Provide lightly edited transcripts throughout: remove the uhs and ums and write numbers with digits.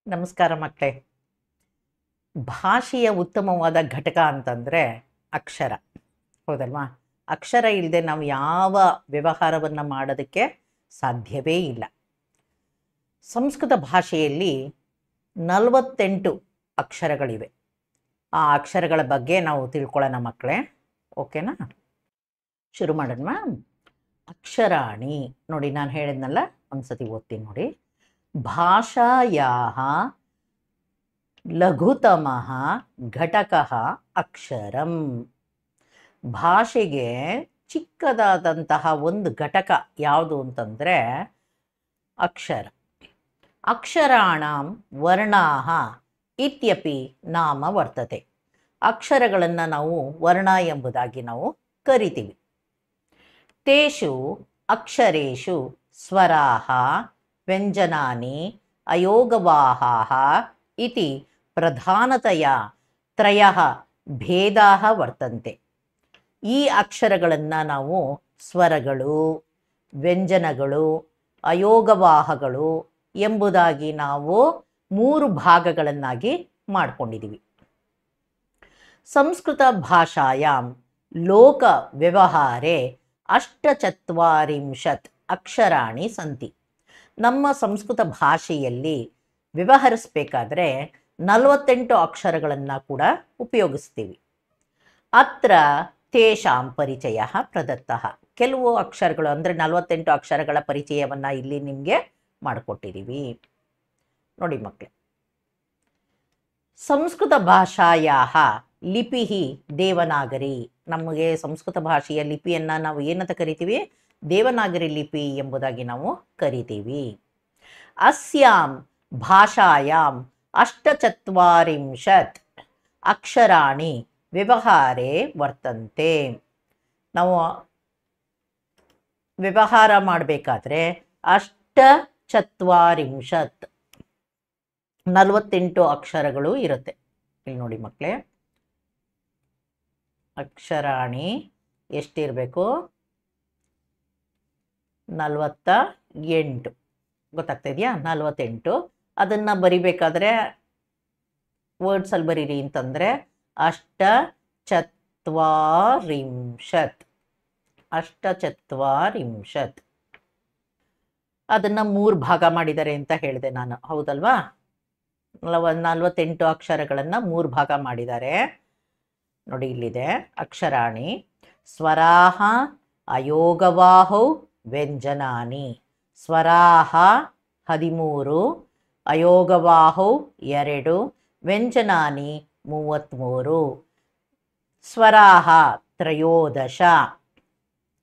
ನಮಸ್ಕಾರ ಮಕ್ಕಳೇ. ಭಾಷೆಯ ಉತ್ತಮವಾದ ಘಟಕ ಅಂತಂದರೆ ಅಕ್ಷರ, ಹೌದಲ್ವಾ? ಅಕ್ಷರ ಇಲ್ಲದೆ ನಾವು ಯಾವ ವ್ಯವಹಾರವನ್ನು ಮಾಡೋದಕ್ಕೆ ಸಾಧ್ಯವೇ ಇಲ್ಲ. ಸಂಸ್ಕೃತ ಭಾಷೆಯಲ್ಲಿ 48 ಅಕ್ಷರಗಳಿವೆ. ಆ ಅಕ್ಷರಗಳ ಬಗ್ಗೆ ನಾವು ತಿಳ್ಕೊಳ್ಳೋಣ ಮಕ್ಕಳೇ, ಓಕೆನಾ? ಶುರು ಮಾಡೋಣ. ಅಕ್ಷರಾಣಿ ನೋಡಿ, ನಾನು ಹೇಳಿದ್ನಲ್ಲ, ಒಂದ್ಸತಿ ಓದ್ತೀನಿ ನೋಡಿ. ಭಾಷಾಯಾಹ ಲಘುತಮಃ ಘಟಕಃ ಅಕ್ಷರಂ. ಭಾಷೆಗೆ ಚಿಕ್ಕದಾದಂತಹ ಒಂದು ಘಟಕ ಯಾವುದು ಅಂತಂದರೆ ಅಕ್ಷರ. ಅಕ್ಷರಾಣಾಂ ವರ್ಣಾಃ ಇತ್ಯಪಿ ನಾಮ ವರ್ತತೆ. ಅಕ್ಷರಗಳನ್ನು ನಾವು ವರ್ಣ ಎಂಬುದಾಗಿ ನಾವು ಕರಿತೀವಿ. ತೇಷು ಅಕ್ಷರೇಷು ಸ್ವರಾಃ ವ್ಯಂಜನಾನಿ ಅಯೋಗವಾಹಾಃ ಇತಿ ಪ್ರಧಾನತೆಯ ತ್ರಯಃ ಭೇದಾಃ ವರ್ತಂತೆ. ಈ ಅಕ್ಷರಗಳನ್ನು ನಾವು ಸ್ವರಗಳು, ವ್ಯಂಜನಗಳು, ಅಯೋಗವಾಹಗಳು ಎಂಬುದಾಗಿ ನಾವು 3 ಭಾಗಗಳನ್ನಾಗಿ ಮಾಡಿಕೊಂಡಿದ್ದೀವಿ. ಸಂಸ್ಕೃತ ಭಾಷಾಯಾಂ ಲೋಕ ವ್ಯವಹಾರೇ 48 ಅಕ್ಷರಾಣಿ ಸಂತಿ. ನಮ್ಮ ಸಂಸ್ಕೃತ ಭಾಷೆಯಲ್ಲಿ ವ್ಯವಹರಿಸಬೇಕಾದ್ರೆ 48 ಅಕ್ಷರಗಳನ್ನು ಕೂಡ ಉಪಯೋಗಿಸ್ತೀವಿ. ಅತ್ರ ತೇಷಾಂ ಪರಿಚಯ ಪ್ರದತ್ತಃ. ಕೆಲವು ಅಕ್ಷರಗಳು ಅಂದರೆ 48 ಅಕ್ಷರಗಳ ಪರಿಚಯವನ್ನು ಇಲ್ಲಿ ನಿಮಗೆ ಮಾಡಿಕೊಟ್ಟಿದ್ದೀವಿ ನೋಡಿ ಮಕ್ಕಳೇ. ಸಂಸ್ಕೃತ ಭಾಷಾಯಾಹ ಲಿಪಿ ದೇವನಾಗರಿ. ನಮಗೆ ಸಂಸ್ಕೃತ ಭಾಷೆಯ ಲಿಪಿಯನ್ನು ನಾವು ಏನಂತ ಕರಿತೀವಿ? ದೇವನಾಗರಿ ಲಿಪಿ ಎಂಬುದಾಗಿ ನಾವು ಕರಿತೀವಿ. ಅಸ್ಯಾಂ ಭಾಷಾಯಾಂ 48 ಅಕ್ಷರಾಣಿ ವ್ಯವಹಾರೇ ವರ್ತಂತೆ. ನಾವು ವ್ಯವಹಾರ ಮಾಡಬೇಕಾದ್ರೆ 48 ಅಕ್ಷರಗಳು ಇರುತ್ತೆ. ಇಲ್ಲಿ ನೋಡಿ ಮಕ್ಕಳೇ, ಅಕ್ಷರಾಣಿ ಎಷ್ಟಿರಬೇಕು? 48. ಗೊತ್ತಾಗ್ತಾ ಇದೆಯಾ? 48. ಅದನ್ನು ಬರಿಬೇಕಾದ್ರೆ ವರ್ಡ್ಸಲ್ಲಿ ಬರೀರಿ ಅಂತಂದರೆ 48. ಅದನ್ನು 3 ಭಾಗ ಮಾಡಿದ್ದಾರೆ ಅಂತ ಹೇಳಿದೆ ನಾನು, ಹೌದಲ್ವಾ? 48 ಅಕ್ಷರಗಳನ್ನು 3 ಭಾಗ ಮಾಡಿದ್ದಾರೆ ನೋಡಿ. ಇಲ್ಲಿದೆ ಅಕ್ಷರಾಣಿ ಸ್ವರಾಹ ಅಯೋಗವಾಹೌ ವ್ಯಂಜನಾನಿ. ಸ್ವರಾಹ 13, ಅಯೋಗವಾಹೌ 2, ವ್ಯಂಜನಾನಿ 33. ಸ್ವರಾಹ 13,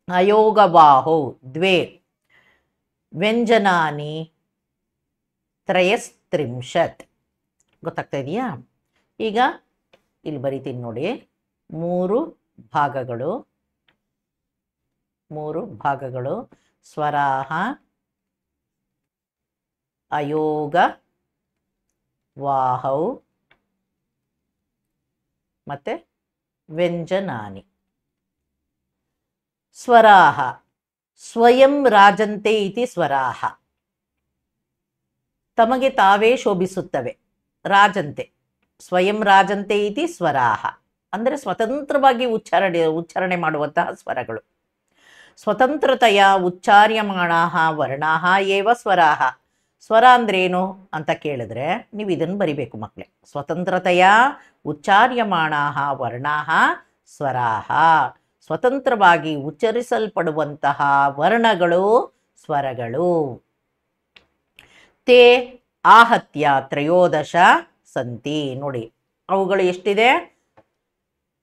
ಅಯೋಗವಾಹೌ 2, ವ್ಯಂಜನಾನಿ 33. ಗೊತ್ತಾಗ್ತಾ ಇದೆಯಾ? ಈಗ ಇಲ್ಲಿ ಬರಿತೀನಿ ನೋಡಿ, 3 ಭಾಗಗಳು ಸ್ವರಾಹ ಅಯೋಗ ವಾಹೌ ಮತ್ತೆ ವ್ಯಂಜನಾನಿ. ಸ್ವರಾಹ ಸ್ವಯಂ ರಾಜಂತೆ ಇತಿ ಸ್ವರಾಹ. ತಮಗೆ ತಾವೇ ಶೋಭಿಸುತ್ತವೆ. ರಾಜಂತೆ ಸ್ವಯಂ ರಾಜಂತೆ ಇತಿ ಸ್ವರಾಹ ಅಂದರೆ ಸ್ವತಂತ್ರವಾಗಿ ಉಚ್ಚಾರಣೆ ಮಾಡುವಂತಹ ಸ್ವರಗಳು. ಸ್ವತಂತ್ರತೆಯ ಉಚ್ಚಾರ್ಯಮಾಣಾಃ ವರ್ಣಾಃ ಏವ ಸ್ವರಾಹ. ಸ್ವರ ಅಂದ್ರೇನು ಅಂತ ಕೇಳಿದ್ರೆ ನೀವು ಇದನ್ನು ಬರಿಬೇಕು ಮಕ್ಕಳೇ. ಸ್ವತಂತ್ರತೆಯ ಉಚ್ಚಾರ್ಯಮಾಣಾಃ ವರ್ಣಾಃ ಸ್ವರಾಹ. ಸ್ವತಂತ್ರವಾಗಿ ಉಚ್ಚರಿಸಲ್ಪಡುವಂತಹ ವರ್ಣಗಳು ಸ್ವರಗಳು. ತೇ ಆಹತ್ಯ 13 ಸಂತಿ. ನೋಡಿ, ಅವುಗಳು ಎಷ್ಟಿದೆ?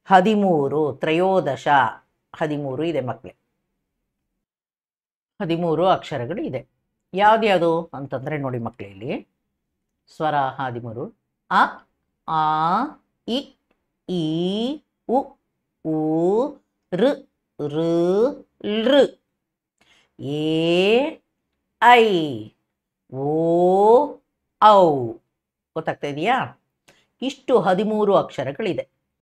13. 13 ಇದೆ ಮಕ್ಕಳೇ. 13 ಅಕ್ಷರಗಳು ಇದೆ. ಯಾವ್ದ್ಯಾವುದು ಅಂತಂದರೆ ನೋಡಿ ಮಕ್ಕಳೇ, ಇಲ್ಲಿ ಸ್ವರ 13: ಅ, ಆ, ಇ, ಈ, ಉ, ಊ, ಋ, ಋ, ಲೃ, ಏ, ಐ, ಓ, ಔ. ಗೊತ್ತಾಗ್ತಾ ಇದೆಯಾ? ಇಷ್ಟು 13 ಅಕ್ಷರಗಳಿದೆ.